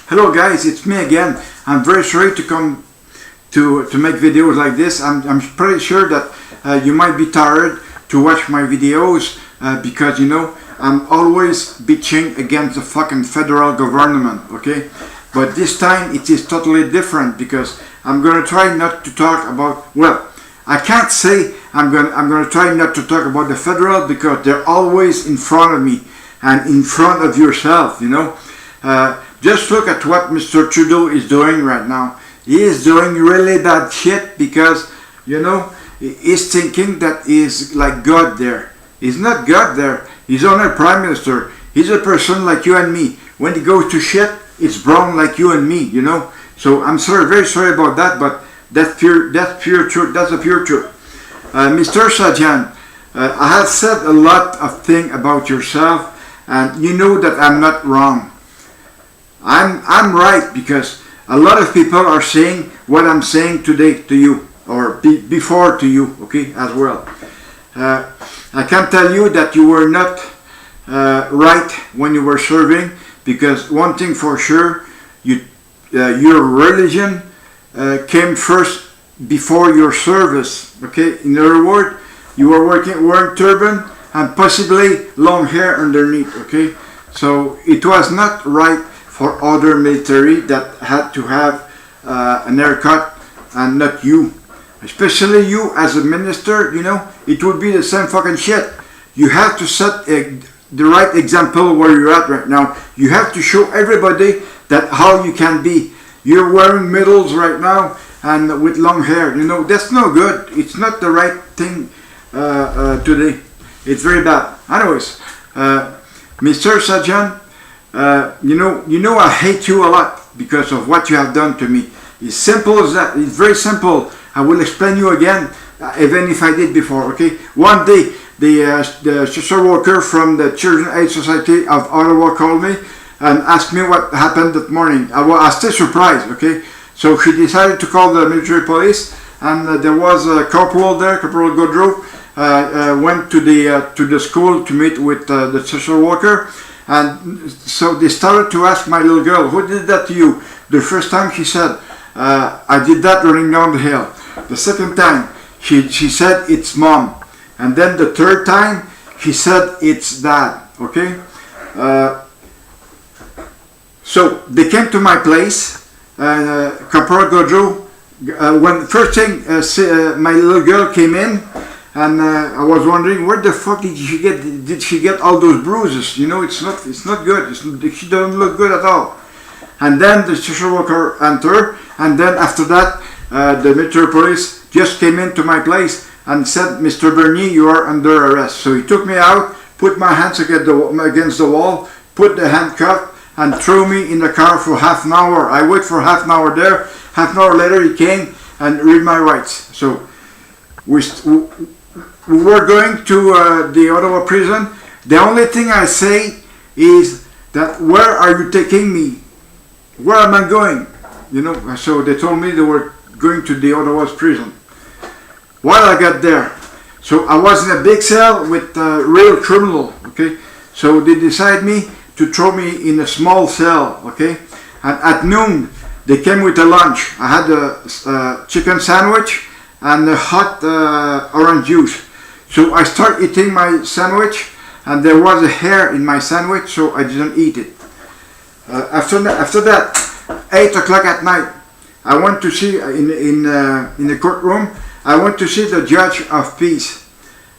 Hello guys, it's me again. I'm very sorry to come to make videos like this. I'm pretty sure that you might be tired to watch my videos because you know I'm always bitching against the fucking federal government, okay? But this time it is totally different because I'm gonna try not to talk about, well, I can't say I'm gonna try not to talk about the federal because they're always in front of me and in front of yourself, you know. Just look at what Mr. Trudeau is doing right now. He is doing really bad shit because, you know, he's thinking that he's like God there. He's not God there. He's only a prime minister. He's a person like you and me. When he goes to shit, it's brown like you and me, you know. So I'm sorry, very sorry about that, but that's pure truth. That's a pure truth. Mr. Addon, I have said a lot of things about yourself, and you know that I'm not wrong. I'm right because a lot of people are saying what I'm saying today to you or before to you, okay, as well. I can tell you that you were not right when you were serving because one thing for sure, your religion came first before your service, okay? In other words, you were wearing turban and possibly long hair underneath, okay? So it was not right for other military that had to have an haircut and not you. Especially you as a minister, you know, it would be the same fucking shit. You have to set the right example where you're at right now. You have to show everybody that how you can be. You're wearing medals right now and with long hair, you know, that's no good. It's not the right thing today. It's very bad. Anyways, Mr. Addon, you know I hate you a lot because of what you have done to me. It's simple as that. It's very simple. I will explain you again, even if I did before, okay? One day, the social worker from the Children's Aid Society of Ottawa called me and asked me what happened that morning. I was still surprised, okay? So she decided to call the military police, and there was a corporal there, Corporal Gaudreau, went to the school to meet with the social worker. And so they started to ask my little girl, who did that to you? The first time she said, I did that running down the hill. The second time, she said, it's mom. And then the third time, she said, it's dad, okay? So they came to my place, Corporal Gaudreau, when first thing my little girl came in, and I was wondering where the fuck did she get all those bruises? You know, it's not good. She doesn't look good at all. And then the social worker entered, and then after that, the military police just came into my place and said, Mr. Bernier, you are under arrest. So he took me out, put my hands against the wall, put the handcuff, and threw me in the car for half an hour. I waited for half an hour there. Half an hour later, he came and read my rights. So we were going to the Ottawa prison. The only thing I say is that where are you taking me? Where am I going? You know, so they told me they were going to the Ottawa prison. While I got there, so I was in a big cell with a real criminal, okay? So they decided me to throw me in a small cell, okay? And at noon, they came with a lunch. I had a chicken sandwich and a hot orange juice. So I started eating my sandwich, and there was a hair in my sandwich, so I didn't eat it. After that, 8 o'clock at night, I went to see in the courtroom. I went to see the judge of peace.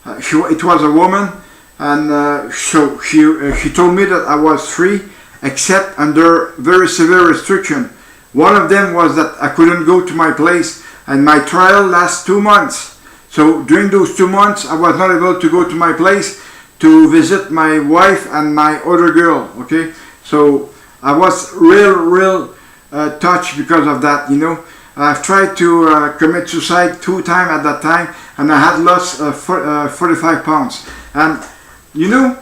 It was a woman, and so she told me that I was free, except under very severe restriction. One of them was that I couldn't go to my place, and my trial lasts 2 months. So during those 2 months, I was not able to go to my place to visit my wife and my other girl, okay? So I was real touched because of that, you know. I've tried to commit suicide 2 times at that time, and I had lost 45 pounds. And, you know,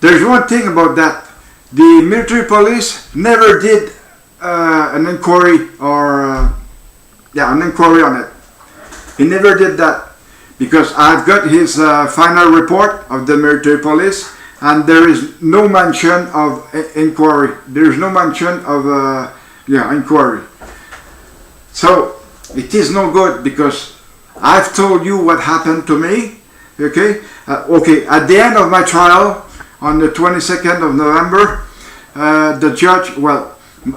there's one thing about that. The military police never did an inquiry or, an inquiry on it. He never did that. Because I've got his final report of the military police, and there is no mention of inquiry. There is no mention of inquiry. So it is no good, because I've told you what happened to me. Okay, at the end of my trial on the 22nd of November, the judge,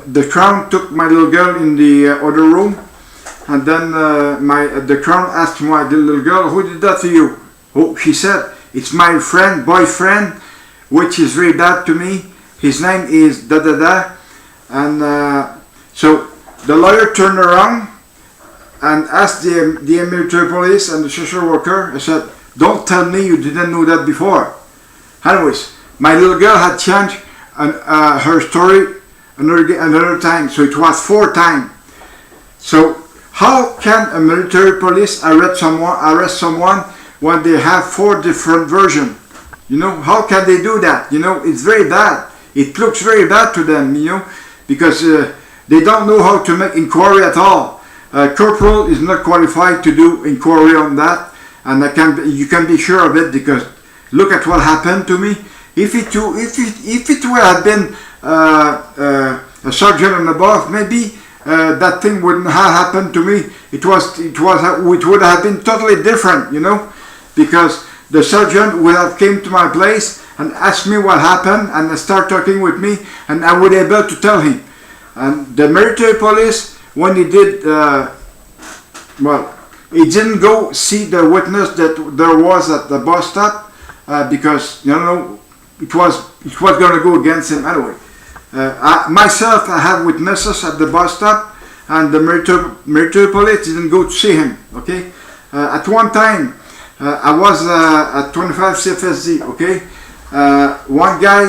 the Crown took my little girl in the other room, and then the Crown asked my little girl, "Who did that to you?" Oh, she said, "It's my boyfriend, which is very bad to me. His name is da da da." And so the lawyer turned around and asked the military police and the social worker. I said, "Don't tell me you didn't know that before." Anyways, my little girl had changed her story another time, so it was 4 times. So how can a military police arrest someone when they have 4 different versions? You know, how can they do that? You know, it's very bad. It looks very bad to them, you know, because they don't know how to make inquiry at all. Corporal is not qualified to do inquiry on that, and you can be sure of it, because look at what happened to me. If it would have been a sergeant and above, maybe that thing wouldn't have happened to me. It would have been totally different, you know, because the sergeant would have came to my place and asked me what happened, and start talking with me, and I would be able to tell him. And the military police, when he did, he didn't go see the witness that there was at the bus stop, because, you know, it was going to go against him anyway. Myself, I have witnesses at the bus stop, and the military police didn't go to see him. Okay, at one time, I was at 25 CFSD. Okay, one guy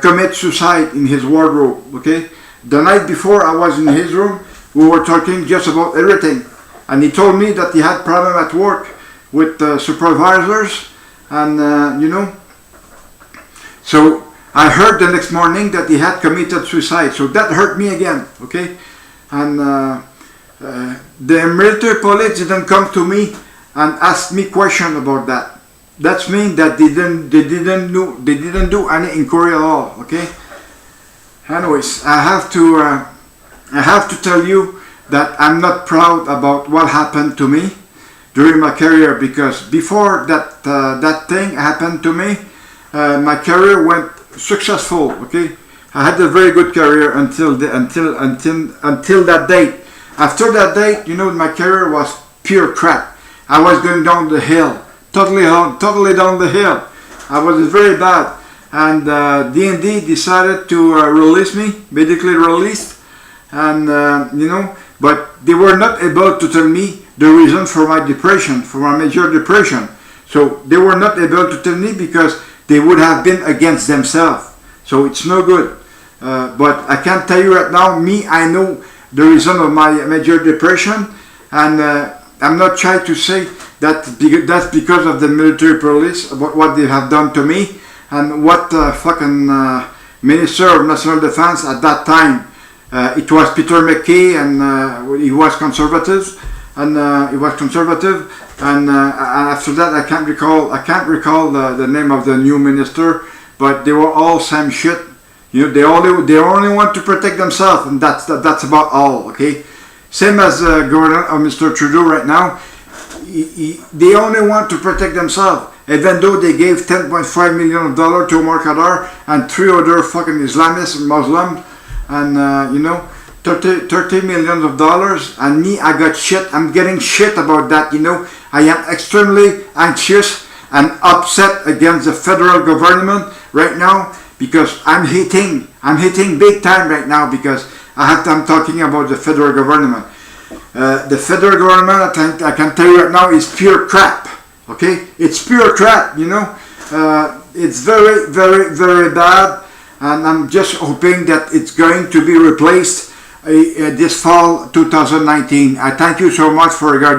committed suicide in his wardrobe. Okay, the night before I was in his room, we were talking just about everything, and he told me that he had problem at work with supervisors, and you know. So I heard the next morning that he had committed suicide, so that hurt me again, okay? And the military police didn't come to me and ask me question about that. That means that they didn't do any inquiry at all, okay? Anyways, I have to tell you that I'm not proud about what happened to me during my career, because before that thing happened to me, my career went successful. Okay, I had a very good career until that date. After that date, you know, my career was pure crap. I was going down the hill, totally down the hill. I was very bad, and D&D decided to release me, medically released, and you know, but they were not able to tell me the reason for my depression, for my major depression. So they were not able to tell me, because they would have been against themselves. So it's no good. But I can tell you right now, I know the reason of my major depression, and I'm not trying to say that that's because of the military police, about what they have done to me, and what fucking Minister of National Defense at that time. It was Peter McKay, and he was conservative, and after that I can't recall the name of the new minister, but they were all same shit. You know, they only want to protect themselves, and that's about all. Okay, same as Governor Mr. Trudeau right now. They only want to protect themselves, even though they gave $10.5 million to Omar Khadr and 3 other fucking Islamists, Muslims, and you know, $30 million, and me, I got shit. I'm getting shit about that. You know, I am extremely anxious and upset against the federal government right now, because I'm hitting big time right now, because I'm talking about the federal government. The federal government, I can tell you right now, is pure crap. Okay, it's pure crap. You know, it's very, very, very bad, and I'm just hoping that it's going to be replaced this fall 2019. I thank you so much for regarding.